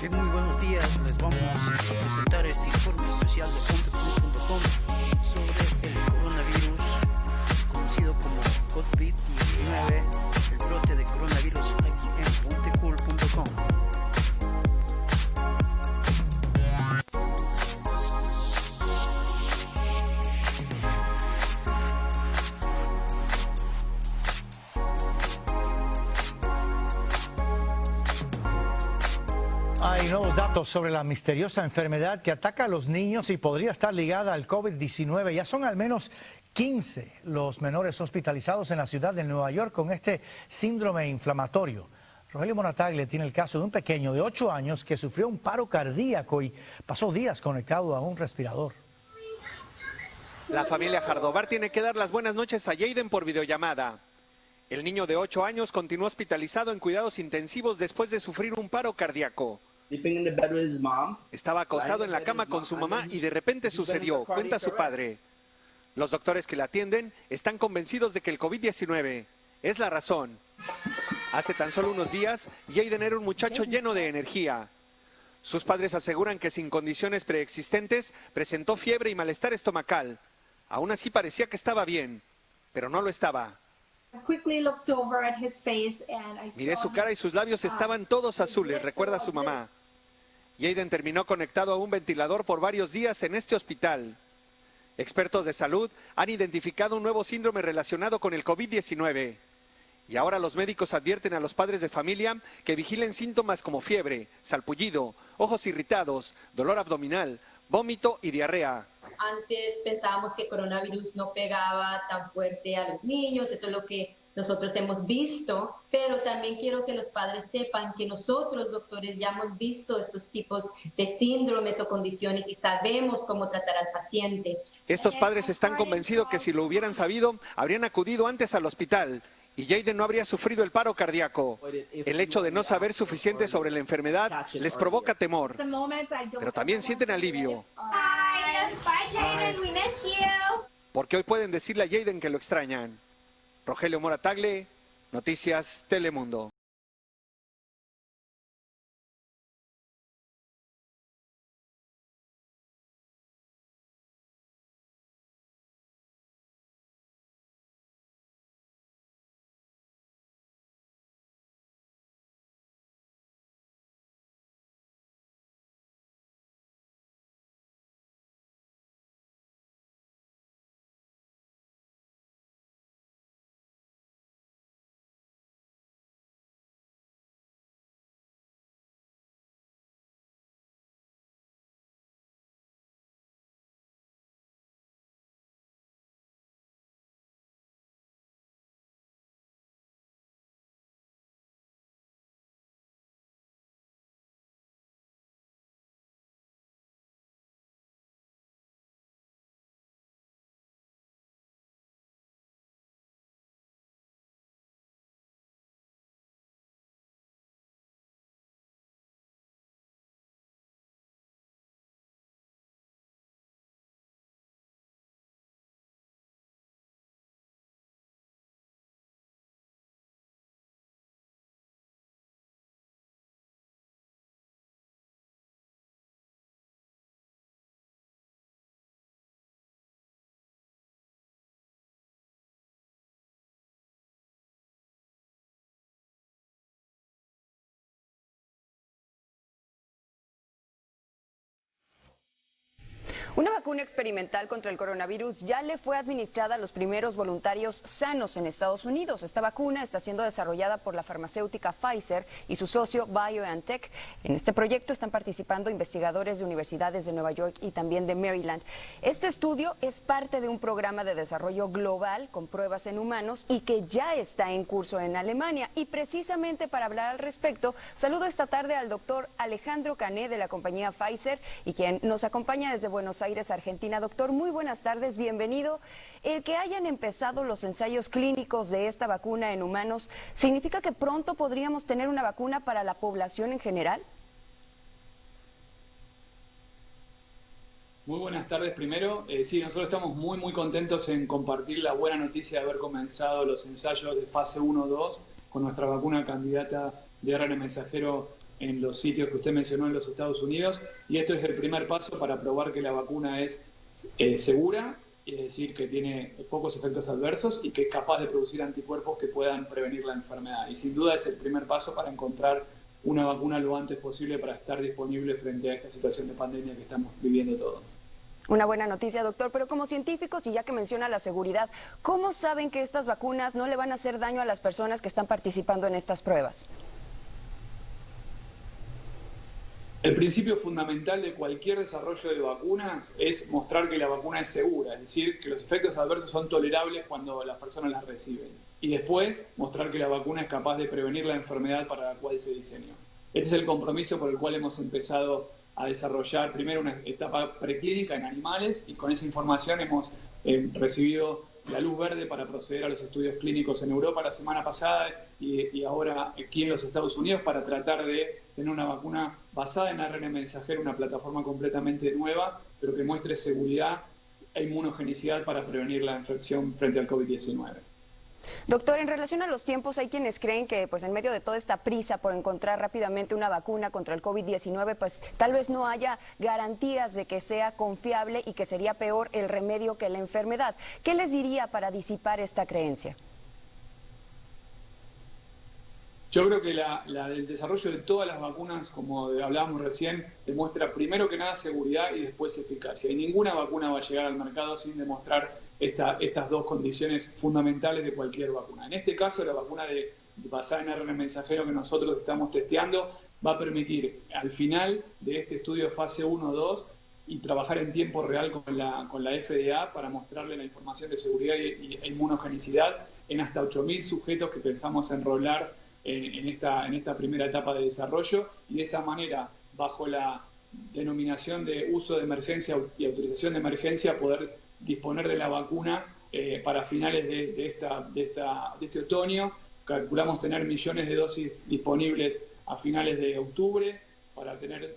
Muy buenos días, les vamos a presentar este informe especial de Puntecool.com sobre el coronavirus, conocido como COVID-19, el brote de coronavirus aquí en Puntecool.com. Hay nuevos datos sobre la misteriosa enfermedad que ataca a los niños y podría estar ligada al COVID-19. Ya son al menos 15 los menores hospitalizados en la ciudad de Nueva York con este síndrome inflamatorio. Rogelio Morataglia tiene el caso de un pequeño de 8 años que sufrió un paro cardíaco y pasó días conectado a un respirador. La familia Jardobar tiene que dar las buenas noches a Jaden por videollamada. El niño de 8 años continuó hospitalizado en cuidados intensivos después de sufrir un paro cardíaco. Estaba acostado en la cama con su mamá y de repente sucedió, cuenta su padre. Los doctores que le atienden están convencidos de que el COVID-19 es la razón. Hace tan solo unos días, Jaden era un muchacho lleno de energía. Sus padres aseguran que sin condiciones preexistentes presentó fiebre y malestar estomacal. Aún así parecía que estaba bien, pero no lo estaba. Miré su cara y sus labios estaban todos azules, recuerda su mamá. Jaden terminó conectado a un ventilador por varios días en este hospital. Expertos de salud han identificado un nuevo síndrome relacionado con el COVID-19. Y ahora los médicos advierten a los padres de familia que vigilen síntomas como fiebre, salpullido, ojos irritados, dolor abdominal, vómito y diarrea. Antes pensábamos que coronavirus no pegaba tan fuerte a los niños, eso es lo que nosotros hemos visto, pero también quiero que los padres sepan que nosotros, doctores, ya hemos visto estos tipos de síndromes o condiciones y sabemos cómo tratar al paciente. Estos padres están convencidos que si lo hubieran sabido, habrían acudido antes al hospital y Jaden no habría sufrido el paro cardíaco. El hecho de no saber suficiente sobre la enfermedad les provoca temor, pero también sienten alivio. Bye, Jaden, we miss you. Porque hoy pueden decirle a Jaden que lo extrañan. Rogelio Morataglia, Noticias Telemundo. Una vacuna experimental contra el coronavirus ya le fue administrada a los primeros voluntarios sanos en Estados Unidos. Esta vacuna está siendo desarrollada por la farmacéutica Pfizer y su socio BioNTech. En este proyecto están participando investigadores de universidades de Nueva York y también de Maryland. Este estudio es parte de un programa de desarrollo global con pruebas en humanos y que ya está en curso en Alemania. Y precisamente para hablar al respecto, saludo esta tarde al doctor Alejandro Cané de la compañía Pfizer y quien nos acompaña desde Buenos Aires, Argentina. Doctor, muy buenas tardes, bienvenido. El que hayan empezado los ensayos clínicos de esta vacuna en humanos, ¿significa que pronto podríamos tener una vacuna para la población en general? Muy buenas tardes primero. Sí, nosotros estamos muy contentos en compartir la buena noticia de haber comenzado los ensayos de fase 1-2 con nuestra vacuna candidata de ARN mensajero en los sitios que usted mencionó en los Estados Unidos, y esto es el primer paso para probar que la vacuna es segura, es decir, que tiene pocos efectos adversos y que es capaz de producir anticuerpos que puedan prevenir la enfermedad. Y sin duda es el primer paso para encontrar una vacuna lo antes posible para estar disponible frente a esta situación de pandemia que estamos viviendo todos. Una buena noticia, doctor, pero como científicos, y ya que menciona la seguridad, ¿cómo saben que estas vacunas no le van a hacer daño a las personas que están participando en estas pruebas? El principio fundamental de cualquier desarrollo de vacunas es mostrar que la vacuna es segura, es decir, que los efectos adversos son tolerables cuando las personas las reciben. Y después, mostrar que la vacuna es capaz de prevenir la enfermedad para la cual se diseñó. Este es el compromiso por el cual hemos empezado a desarrollar primero una etapa preclínica en animales, y con esa información hemos recibido la luz verde para proceder a los estudios clínicos en Europa la semana pasada y ahora aquí en los Estados Unidos para tratar de tener una vacuna basada en ARN mensajero, una plataforma completamente nueva, pero que muestre seguridad e inmunogenicidad para prevenir la infección frente al COVID-19. Doctor, en relación a los tiempos, hay quienes creen que pues en medio de toda esta prisa por encontrar rápidamente una vacuna contra el COVID-19, pues tal vez no haya garantías de que sea confiable y que sería peor el remedio que la enfermedad. ¿Qué les diría para disipar esta creencia? Yo creo que el desarrollo de todas las vacunas, como hablábamos recién, demuestra primero que nada seguridad y después eficacia. Y ninguna vacuna va a llegar al mercado sin demostrar estas dos condiciones fundamentales de cualquier vacuna. En este caso, la vacuna basada en ARN mensajero que nosotros estamos testeando va a permitir, al final de este estudio de fase 1-2, y trabajar en tiempo real con la FDA para mostrarle la información de seguridad e inmunogenicidad en hasta 8.000 sujetos que pensamos enrolar en esta primera etapa de desarrollo, y de esa manera, bajo la denominación de uso de emergencia y autorización de emergencia, poder disponer de la vacuna para finales de este otoño. Calculamos tener millones de dosis disponibles a finales de octubre, para tener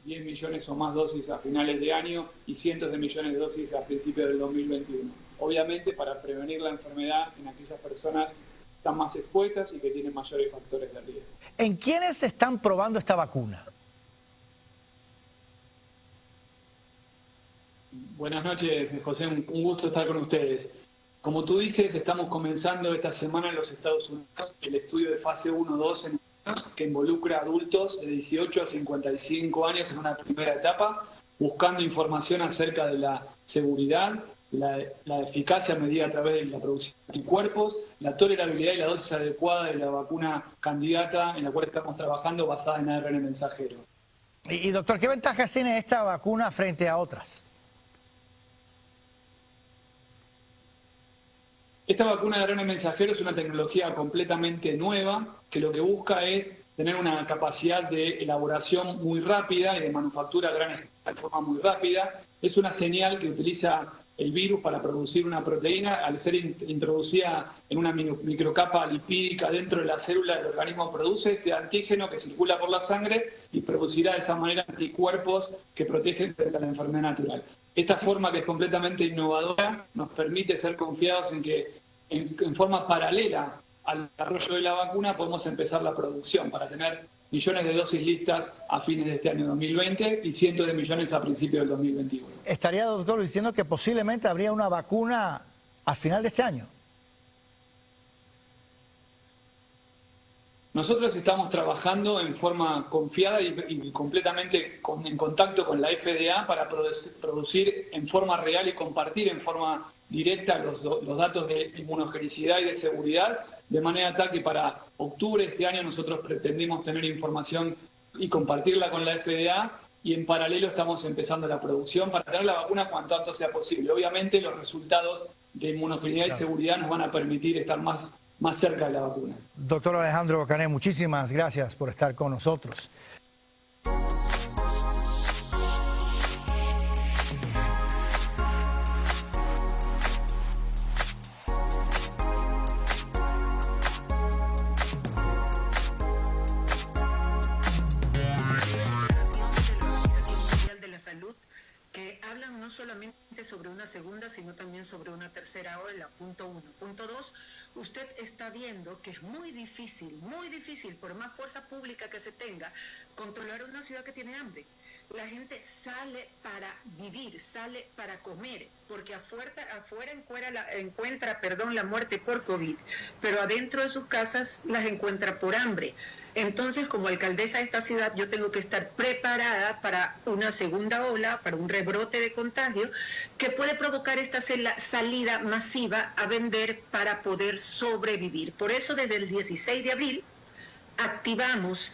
10 millones o más dosis a finales de año y cientos de millones de dosis a principios del 2021. Obviamente para prevenir la enfermedad en aquellas personas que están más expuestas y que tienen mayores factores de riesgo. ¿En quiénes se están probando esta vacuna? Buenas noches, José, un gusto estar con ustedes. Como tú dices, estamos comenzando esta semana en los Estados Unidos el estudio de fase 1-2 en niños, que involucra adultos de 18 a 55 años en una primera etapa, buscando información acerca de la seguridad, la eficacia medida a través de la producción de anticuerpos, la tolerabilidad y la dosis adecuada de la vacuna candidata en la cual estamos trabajando basada en ARN mensajero. Y doctor, ¿qué ventajas tiene esta vacuna frente a otras? Esta vacuna de ARN mensajero es una tecnología completamente nueva que lo que busca es tener una capacidad de elaboración muy rápida y de manufactura a gran escala de forma muy rápida. Es una señal que utiliza el virus para producir una proteína. Al ser introducida en una microcapa lipídica dentro de la célula, el organismo produce este antígeno que circula por la sangre y producirá de esa manera anticuerpos que protegen frente a la enfermedad natural. Esta forma, que es completamente innovadora, nos permite ser confiados en que en forma paralela al desarrollo de la vacuna podemos empezar la producción para tener millones de dosis listas a fines de este año 2020 y cientos de millones a principios del 2021. ¿Estaría, doctor, diciendo que posiblemente habría una vacuna al final de este año? Nosotros estamos trabajando en forma confiada y completamente en contacto con la FDA para producir en forma real y compartir en forma directa los datos de inmunogenicidad y de seguridad, de manera tal que para octubre de este año nosotros pretendimos tener información y compartirla con la FDA, y en paralelo estamos empezando la producción para tener la vacuna cuanto antes sea posible. Obviamente los resultados de inmunogenicidad y seguridad nos van a permitir estar más cerca de la vacuna. Doctor Alejandro Bocané, muchísimas gracias por estar con nosotros. Que hablan no solamente sobre una segunda, sino también sobre una tercera ola, punto 1. Punto 2, usted está viendo que es muy difícil, por más fuerza pública que se tenga, controlar una ciudad que tiene hambre. La gente sale para vivir, sale para comer, porque afuera encuentra la muerte por COVID, pero adentro de sus casas las encuentra por hambre. Entonces, como alcaldesa de esta ciudad, yo tengo que estar preparada para una segunda ola, para un rebrote de contagio, que puede provocar esta salida masiva a vender para poder sobrevivir. Por eso, desde el 16 de abril, activamos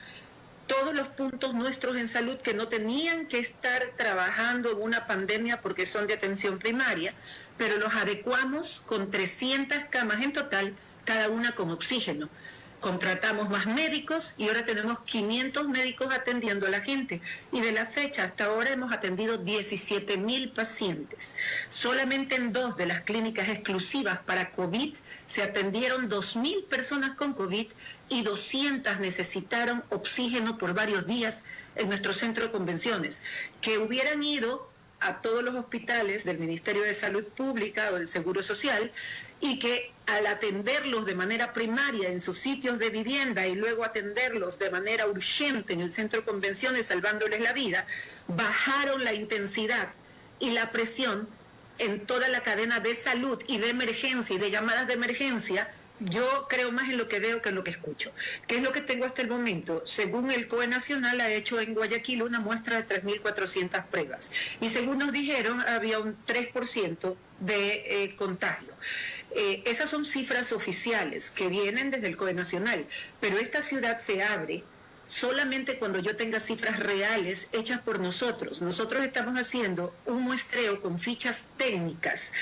todos los puntos nuestros en salud que no tenían que estar trabajando en una pandemia porque son de atención primaria, pero los adecuamos con 300 camas en total, cada una con oxígeno. Contratamos más médicos y ahora tenemos 500 médicos atendiendo a la gente. Y de la fecha hasta ahora hemos atendido 17,000 pacientes. Solamente en 2 de las clínicas exclusivas para COVID se atendieron 2,000 personas con COVID y 200 necesitaron oxígeno por varios días en nuestro centro de convenciones, que hubieran ido a todos los hospitales del Ministerio de Salud Pública o del Seguro Social, y que al atenderlos de manera primaria en sus sitios de vivienda y luego atenderlos de manera urgente en el centro de convenciones salvándoles la vida, bajaron la intensidad y la presión en toda la cadena de salud y de emergencia y de llamadas de emergencia. Yo creo más en lo que veo que en lo que escucho. ¿Qué es lo que tengo hasta el momento? Según el COE Nacional, ha hecho en Guayaquil una muestra de 3.400 pruebas. Y según nos dijeron, había un 3% de contagio. Esas son cifras oficiales que vienen desde el COE Nacional. Pero esta ciudad se abre solamente cuando yo tenga cifras reales hechas por nosotros. Nosotros estamos haciendo un muestreo con fichas técnicas,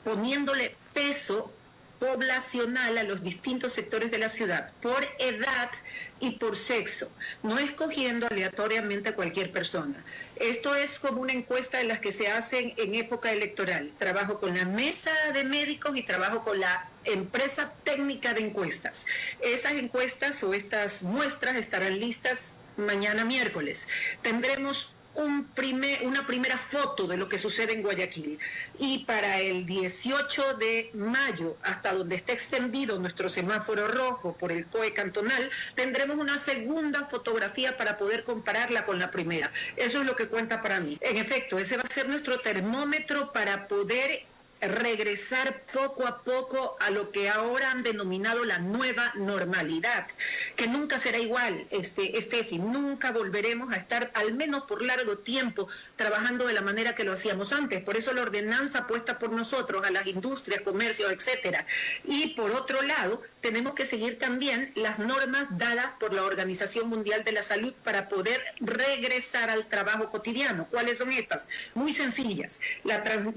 poniéndole peso poblacional a los distintos sectores de la ciudad, por edad y por sexo, no escogiendo aleatoriamente a cualquier persona. Esto es como una encuesta de las que se hacen en época electoral. Trabajo con la mesa de médicos y trabajo con la empresa técnica de encuestas. Esas encuestas o estas muestras estarán listas mañana miércoles. Tendremos una primera foto de lo que sucede en Guayaquil, y para el 18 de mayo, hasta donde esté extendido nuestro semáforo rojo por el COE cantonal, tendremos una segunda fotografía para poder compararla con la primera. Eso es lo que cuenta para mí. En efecto, ese va a ser nuestro termómetro para poder regresar poco a poco a lo que ahora han denominado la nueva normalidad, que nunca será igual, Estefi, nunca volveremos a estar, al menos por largo tiempo, trabajando de la manera que lo hacíamos antes. Por eso la ordenanza puesta por nosotros a las industrias, comercios, etcétera. Y por otro lado, tenemos que seguir también las normas dadas por la Organización Mundial de la Salud para poder regresar al trabajo cotidiano. ¿Cuáles son estas? Muy sencillas.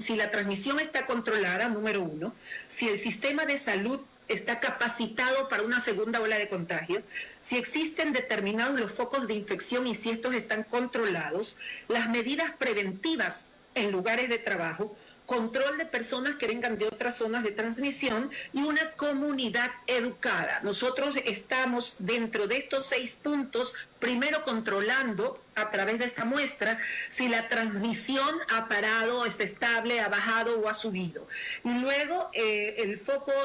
Si la transmisión está controlada, número 1, si el sistema de salud está capacitado para una segunda ola de contagio, si existen determinados los focos de infección y si estos están controlados, las medidas preventivas en lugares de trabajo, control de personas que vengan de otras zonas de transmisión y una comunidad educada. Nosotros estamos dentro de estos 6 puntos, primero controlando a través de esta muestra si la transmisión ha parado, está estable, ha bajado o ha subido. Y luego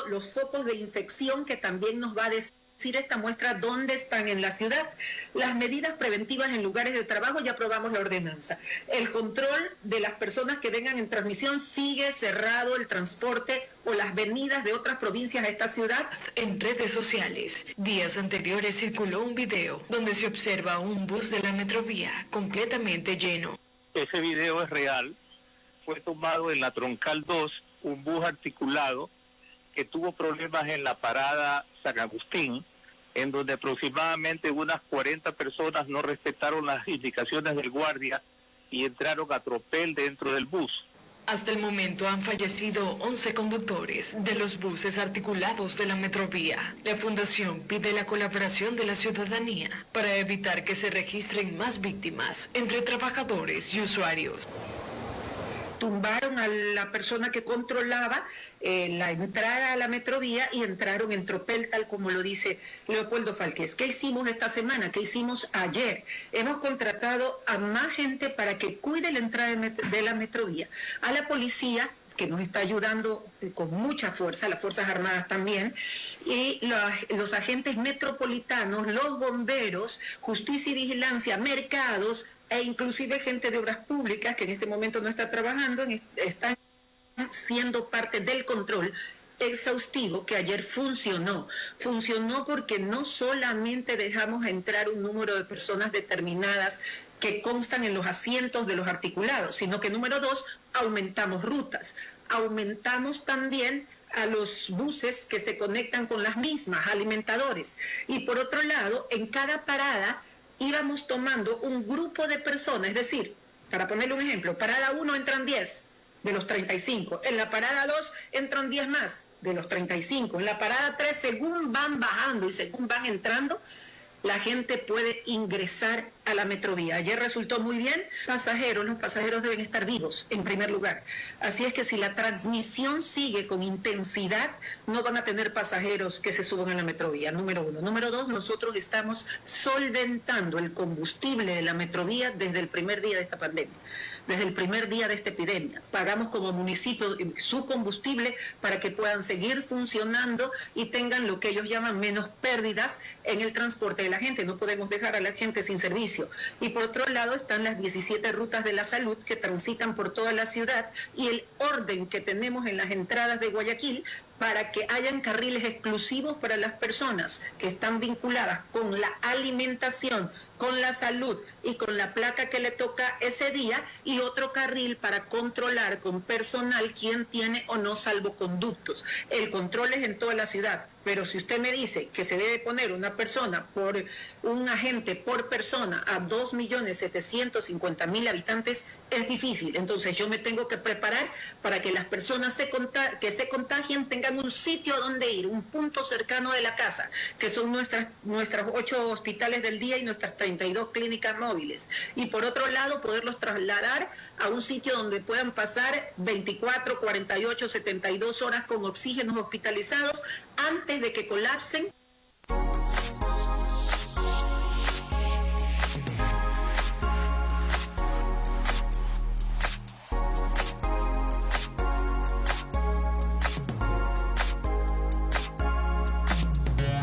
los focos de infección, que también nos va a decir esta muestra dónde están en la ciudad. Las medidas preventivas en lugares de trabajo, ya aprobamos la ordenanza. El control de las personas que vengan en transmisión, sigue cerrado el transporte o las venidas de otras provincias a esta ciudad. En redes sociales, días anteriores circuló un video donde se observa un bus de la Metrovía completamente lleno. Ese video es real, fue tomado en la Troncal 2, un bus articulado que tuvo problemas en la parada San Agustín, en donde aproximadamente unas 40 personas no respetaron las indicaciones del guardia y entraron a tropel dentro del bus. Hasta el momento han fallecido 11 conductores de los buses articulados de la Metrovía. La Fundación pide la colaboración de la ciudadanía para evitar que se registren más víctimas entre trabajadores y usuarios. tumbaron a la persona que controlaba la entrada a la metrovía y entraron en tropel, tal como lo dice Leopoldo Falquez. ¿Qué hicimos esta semana? ¿Qué hicimos ayer? Hemos contratado a más gente para que cuide la entrada de la metrovía, a la policía, que nos está ayudando con mucha fuerza, las Fuerzas Armadas también, y los agentes metropolitanos, los bomberos, justicia y vigilancia, mercados, e inclusive gente de obras públicas que en este momento no está trabajando, están siendo parte del control exhaustivo que ayer funcionó. Funcionó porque no solamente dejamos entrar un número de personas determinadas que constan en los asientos de los articulados, sino que número 2, aumentamos rutas. Aumentamos también a los buses que se conectan con las mismas, alimentadores. Y por otro lado, en cada parada íbamos tomando un grupo de personas, es decir, para ponerle un ejemplo, parada 1 entran 10 de los 35, en la parada 2 entran 10 más de los 35, en la parada 3, según van bajando y según van entrando, la gente puede ingresar a la metrovía. Ayer resultó muy bien. Los pasajeros deben estar vivos en primer lugar. Así es que si la transmisión sigue con intensidad, no van a tener pasajeros que se suban a la metrovía, número 1. Número 2, nosotros estamos solventando el combustible de la metrovía desde el primer día de esta pandemia, desde el primer día de esta epidemia. Pagamos como municipio su combustible para que puedan seguir funcionando y tengan lo que ellos llaman menos pérdidas en el transporte de la gente. No podemos dejar a la gente sin servicio. Y por otro lado están las 17 rutas de la salud que transitan por toda la ciudad y el orden que tenemos en las entradas de Guayaquil para que hayan carriles exclusivos para las personas que están vinculadas con la alimentación, con la salud y con la placa que le toca ese día, y otro carril para controlar con personal quién tiene o no salvoconductos. El control es en toda la ciudad, pero si usted me dice que se debe poner una persona por un agente por persona a 2.750.000 habitantes, es difícil. Entonces yo me tengo que preparar para que las personas que se contagien tengan un sitio donde ir, un punto cercano de la casa, que son nuestras 8 hospitales del día y nuestras 32 clínicas móviles. Y por otro lado, poderlos trasladar a un sitio donde puedan pasar 24, 48, 72 horas con oxígenos hospitalizados antes de que colapsen.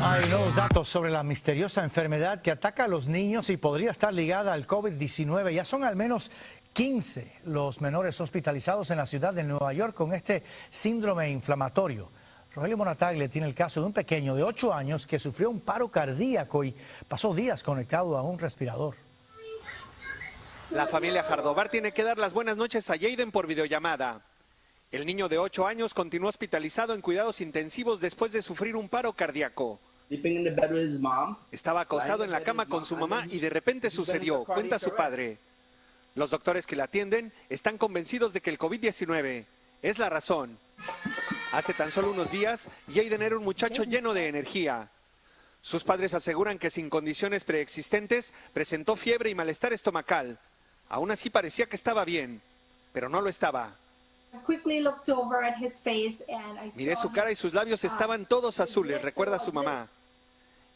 Hay nuevos datos sobre la misteriosa enfermedad que ataca a los niños y podría estar ligada al COVID-19. Ya son al menos 15 los menores hospitalizados en la ciudad de Nueva York con este síndrome inflamatorio. Rogelio Morataglia tiene el caso de un pequeño de 8 años que sufrió un paro cardíaco y pasó días conectado a un respirador. La familia Jardobar tiene que dar las buenas noches a Jaden por videollamada. El niño de 8 años continuó hospitalizado en cuidados intensivos después de sufrir un paro cardíaco. Estaba acostado en la cama con su mamá y de repente sucedió, cuenta su padre. Los doctores que la atienden están convencidos de que el COVID-19 es la razón. Hace tan solo unos días, Jaden era un muchacho lleno de energía. Sus padres aseguran que sin condiciones preexistentes presentó fiebre y malestar estomacal. Aún así parecía que estaba bien, pero no lo estaba. Miré su cara y sus labios estaban todos azules, recuerda su mamá.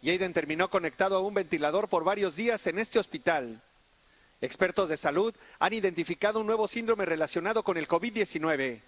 Jaden terminó conectado a un ventilador por varios días en este hospital. Expertos de salud han identificado un nuevo síndrome relacionado con el COVID-19.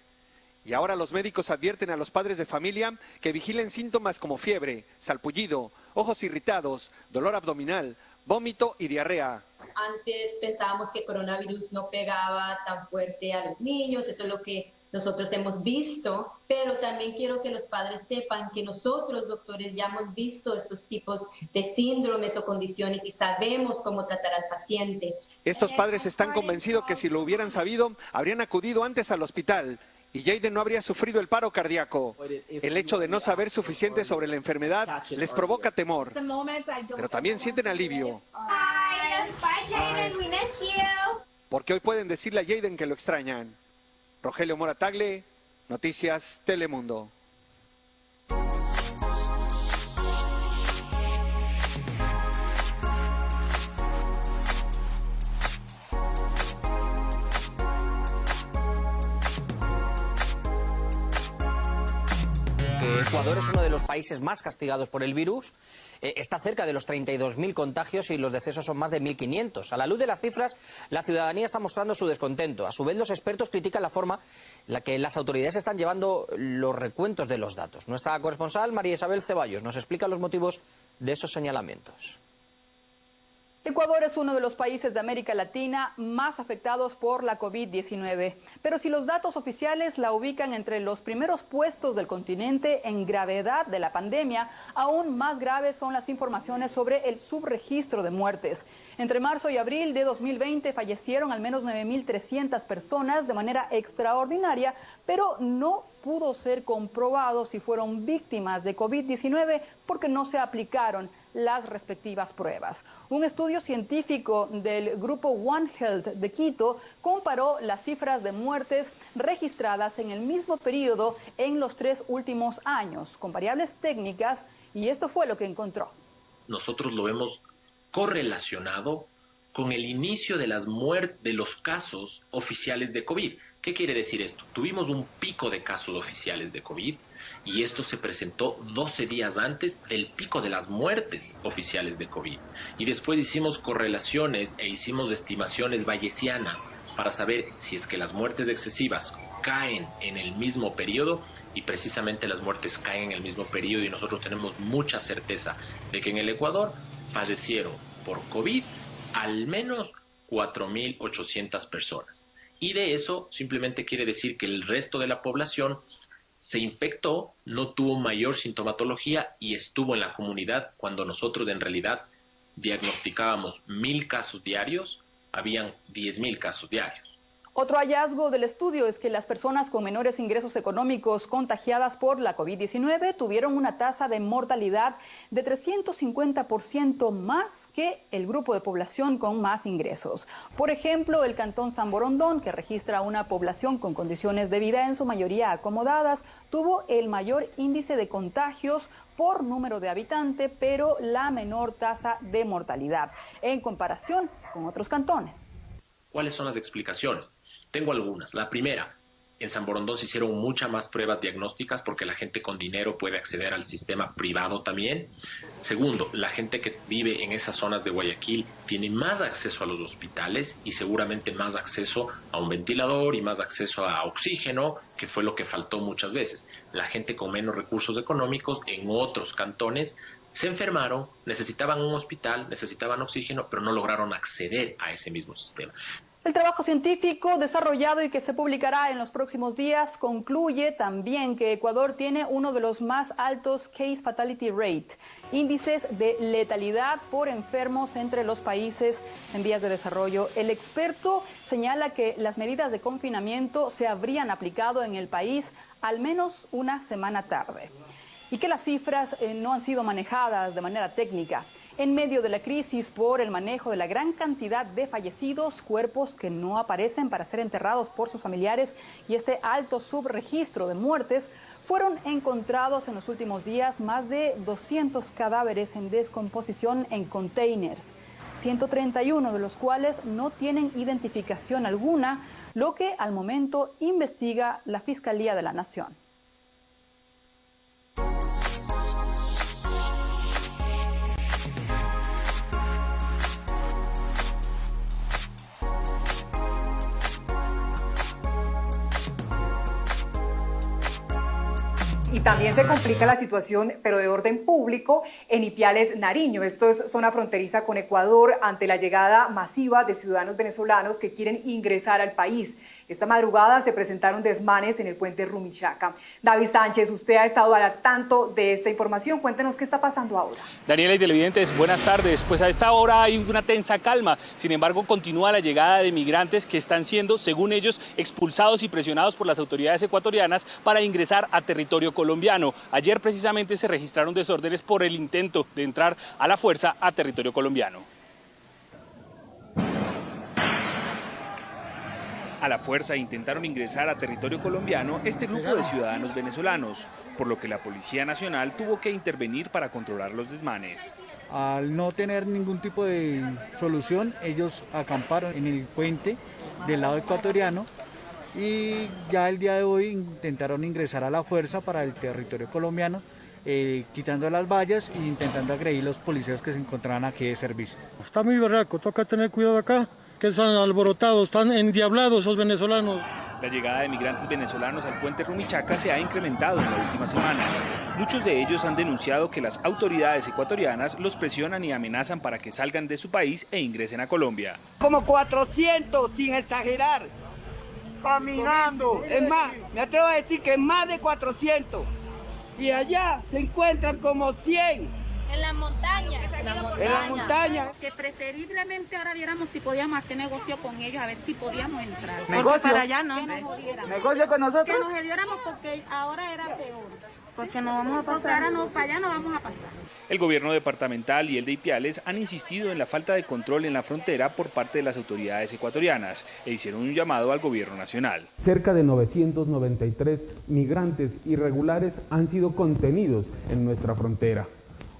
Y ahora los médicos advierten a los padres de familia que vigilen síntomas como fiebre, salpullido, ojos irritados, dolor abdominal, vómito y diarrea. Antes pensábamos que coronavirus no pegaba tan fuerte a los niños, eso es lo que nosotros hemos visto, pero también quiero que los padres sepan que nosotros, doctores, ya hemos visto estos tipos de síndromes o condiciones y sabemos cómo tratar al paciente. Estos padres están convencidos que si lo hubieran sabido, habrían acudido antes al hospital y Jaden no habría sufrido el paro cardíaco. El hecho de no saber suficiente sobre la enfermedad les provoca temor, pero también sienten alivio. Bye, Jaden. We miss you. Porque hoy pueden decirle a Jaden que lo extrañan. Rogelio Morataglia, Noticias Telemundo. que Ecuador es uno de los países más castigados por el virus. Está cerca de los 32.000 contagios y los decesos son más de 1.500. A la luz de las cifras, la ciudadanía está mostrando su descontento. A su vez, los expertos critican la forma en la que las autoridades están llevando los recuentos de los datos. Nuestra corresponsal, María Isabel Ceballos, nos explica los motivos de esos señalamientos. Ecuador es uno de los países de América Latina más afectados por la COVID-19. Pero si los datos oficiales la ubican entre los primeros puestos del continente en gravedad de la pandemia, aún más graves son las informaciones sobre el subregistro de muertes. Entre marzo y abril de 2020 fallecieron al menos 9.300 personas de manera extraordinaria, pero no pudo ser comprobado si fueron víctimas de COVID-19 porque no se aplicaron las respectivas pruebas. Un estudio científico del grupo One Health de Quito comparó las cifras de muertes registradas en el mismo periodo en los 3 últimos años, con variables técnicas, y esto fue lo que encontró. Nosotros lo hemos correlacionado con el inicio de de los casos oficiales de COVID. ¿Qué quiere decir esto? Tuvimos un pico de casos oficiales de COVID y esto se presentó 12 días antes del pico de las muertes oficiales de COVID. Y después hicimos correlaciones e hicimos estimaciones bayesianas para saber si es que las muertes excesivas caen en el mismo periodo, y precisamente las muertes caen en el mismo periodo, y nosotros tenemos mucha certeza de que en el Ecuador fallecieron por COVID al menos 4.800 personas. Y de eso simplemente quiere decir que el resto de la población se infectó, no tuvo mayor sintomatología y estuvo en la comunidad cuando nosotros en realidad diagnosticábamos 1.000 casos diarios, habían 10.000 casos diarios. Otro hallazgo del estudio es que las personas con menores ingresos económicos contagiadas por la COVID-19 tuvieron una tasa de mortalidad de 350% más que el grupo de población con más ingresos. Por ejemplo, el cantón San Borondón, que registra una población con condiciones de vida en su mayoría acomodadas, tuvo el mayor índice de contagios por número de habitante, pero la menor tasa de mortalidad en comparación con otros cantones. ¿Cuáles son las explicaciones? Tengo algunas. La primera, en San Borondón se hicieron muchas más pruebas diagnósticas porque la gente con dinero puede acceder al sistema privado también. Segundo, la gente que vive en esas zonas de Guayaquil tiene más acceso a los hospitales y seguramente más acceso a un ventilador y más acceso a oxígeno, que fue lo que faltó muchas veces. La gente con menos recursos económicos en otros cantones se enfermaron, necesitaban un hospital, necesitaban oxígeno, pero no lograron acceder a ese mismo sistema. El trabajo científico desarrollado y que se publicará en los próximos días concluye también que Ecuador tiene uno de los más altos case fatality rate, índices de letalidad por enfermos entre los países en vías de desarrollo. El experto señala que las medidas de confinamiento se habrían aplicado en el país al menos una semana tarde y que las cifras no han sido manejadas de manera técnica. En medio de la crisis por el manejo de la gran cantidad de fallecidos, cuerpos que no aparecen para ser enterrados por sus familiares y este alto subregistro de muertes, fueron encontrados en los últimos días más de 200 cadáveres en descomposición en containers, 131 de los cuales no tienen identificación alguna, lo que al momento investiga la Fiscalía de la Nación. Y también se complica la situación, pero de orden público, en Ipiales, Nariño. Esto es zona fronteriza con Ecuador ante la llegada masiva de ciudadanos venezolanos que quieren ingresar al país. Esta madrugada se presentaron desmanes en el puente Rumichaca. David Sánchez, usted ha estado al tanto de esta información. Cuéntenos qué está pasando ahora. Daniela y televidentes, buenas tardes. Pues a esta hora hay una tensa calma. Sin embargo, continúa la llegada de migrantes que están siendo, según ellos, expulsados y presionados por las autoridades ecuatorianas para ingresar a territorio colombiano. Ayer precisamente se registraron desórdenes por el intento de entrar a la fuerza a territorio colombiano. A la fuerza intentaron ingresar a territorio colombiano este grupo de ciudadanos venezolanos, por lo que la Policía Nacional tuvo que intervenir para controlar los desmanes. Al no tener ningún tipo de solución, ellos acamparon en el puente del lado ecuatoriano y ya el día de hoy intentaron ingresar a la fuerza para el territorio colombiano, quitando las vallas e intentando agredir los policías que se encontraban aquí de servicio. Está muy berraco, toca tener cuidado acá, que están alborotados, están endiablados esos venezolanos. La llegada de migrantes venezolanos al puente Rumichaca se ha incrementado en la última semana. Muchos de ellos han denunciado que las autoridades ecuatorianas los presionan y amenazan para que salgan de su país e ingresen a Colombia. Como 400, sin exagerar. Caminando. Es más, me atrevo a decir que es más de 400. Y allá se encuentran como 100. En la montaña. En la montaña. Que preferiblemente ahora viéramos si podíamos hacer negocio con ellos, a ver si podíamos entrar. ¿Negocio? Porque para allá no. ¿Negocio con nosotros? Que nos ayudáramos porque ahora era peor. Porque no vamos a pasar. Porque ahora no, para allá no vamos a pasar. El gobierno departamental y el de Ipiales han insistido en la falta de control en la frontera por parte de las autoridades ecuatorianas e hicieron un llamado al gobierno nacional. Cerca de 993 migrantes irregulares han sido contenidos en nuestra frontera.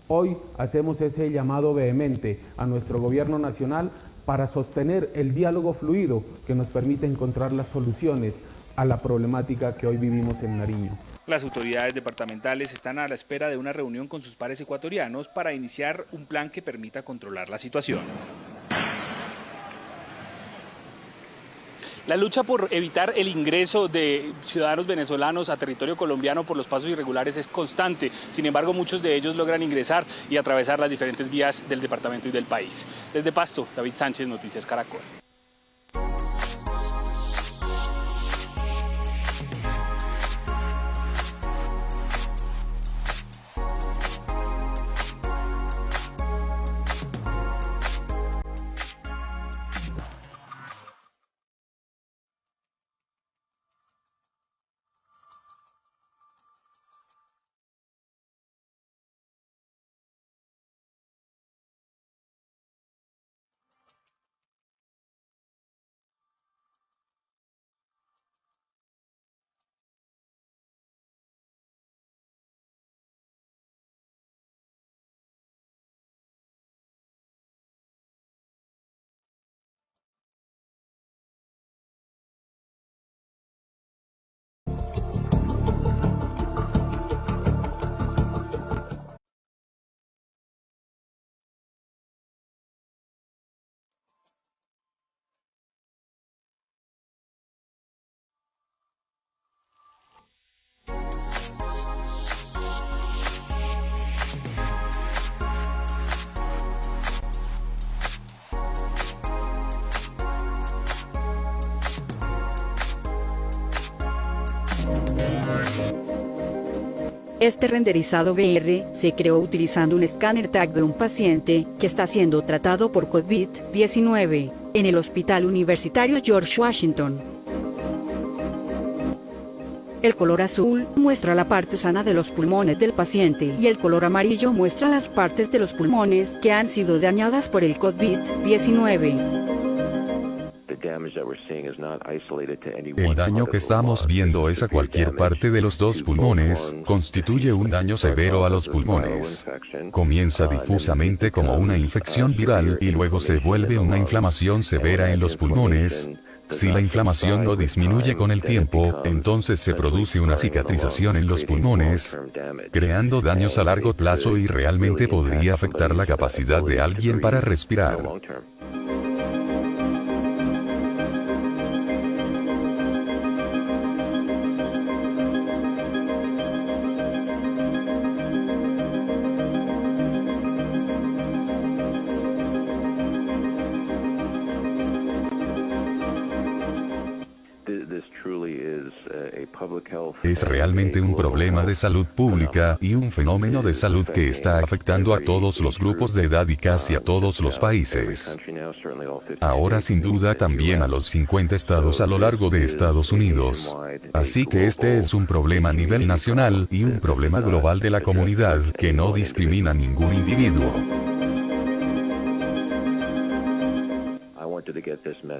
Hoy hacemos ese llamado vehemente a nuestro gobierno nacional para sostener el diálogo fluido que nos permite encontrar las soluciones a la problemática que hoy vivimos en Nariño. Las autoridades departamentales están a la espera de una reunión con sus pares ecuatorianos para iniciar un plan que permita controlar la situación. La lucha por evitar el ingreso de ciudadanos venezolanos a territorio colombiano por los pasos irregulares es constante. Sin embargo, muchos de ellos logran ingresar y atravesar las diferentes vías del departamento y del país. Desde Pasto, David Sánchez, Noticias Caracol. Este renderizado VR se creó utilizando un escáner tag de un paciente que está siendo tratado por COVID-19 en el Hospital Universitario George Washington. El color azul muestra la parte sana de los pulmones del paciente y el color amarillo muestra las partes de los pulmones que han sido dañadas por el COVID-19. El daño que estamos viendo es a cualquier parte de los dos pulmones, constituye un daño severo a los pulmones. Comienza difusamente como una infección viral y luego se vuelve una inflamación severa en los pulmones. Si la inflamación no disminuye con el tiempo, entonces se produce una cicatrización en los pulmones, creando daños a largo plazo y realmente podría afectar la capacidad de alguien para respirar. Es realmente un problema de salud pública y un fenómeno de salud que está afectando a todos los grupos de edad y casi a todos los países. Ahora sin duda también a los 50 estados a lo largo de Estados Unidos. Así que este es un problema a nivel nacional y un problema global de la comunidad que no discrimina a ningún individuo.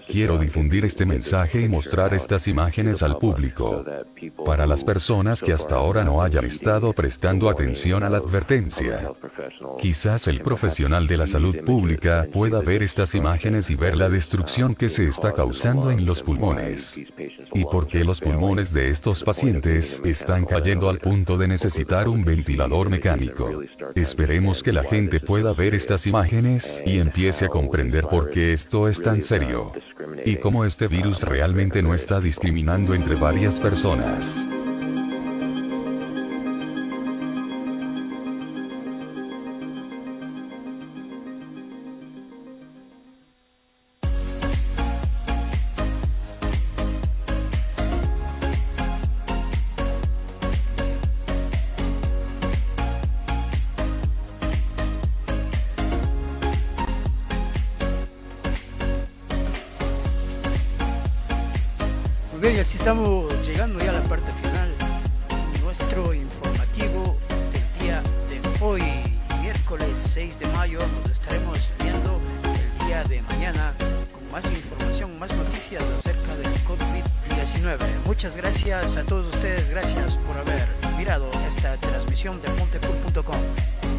Quiero difundir este mensaje y mostrar estas imágenes al público. Para las personas que hasta ahora no hayan estado prestando atención a la advertencia. Quizás el profesional de la salud pública pueda ver estas imágenes y ver la destrucción que se está causando en los pulmones. Y por qué los pulmones de estos pacientes están cayendo al punto de necesitar un ventilador mecánico. Esperemos que la gente pueda ver estas imágenes y empiece a comprender por qué esto es tan serio. Y cómo este virus realmente no está discriminando entre varias personas. Bien, así estamos llegando ya a la parte final de nuestro informativo del día de hoy, miércoles 6 de mayo. Nos estaremos viendo el día de mañana con más información, más noticias acerca del COVID-19. Muchas gracias a todos ustedes, gracias por haber mirado esta transmisión de Montepool.com.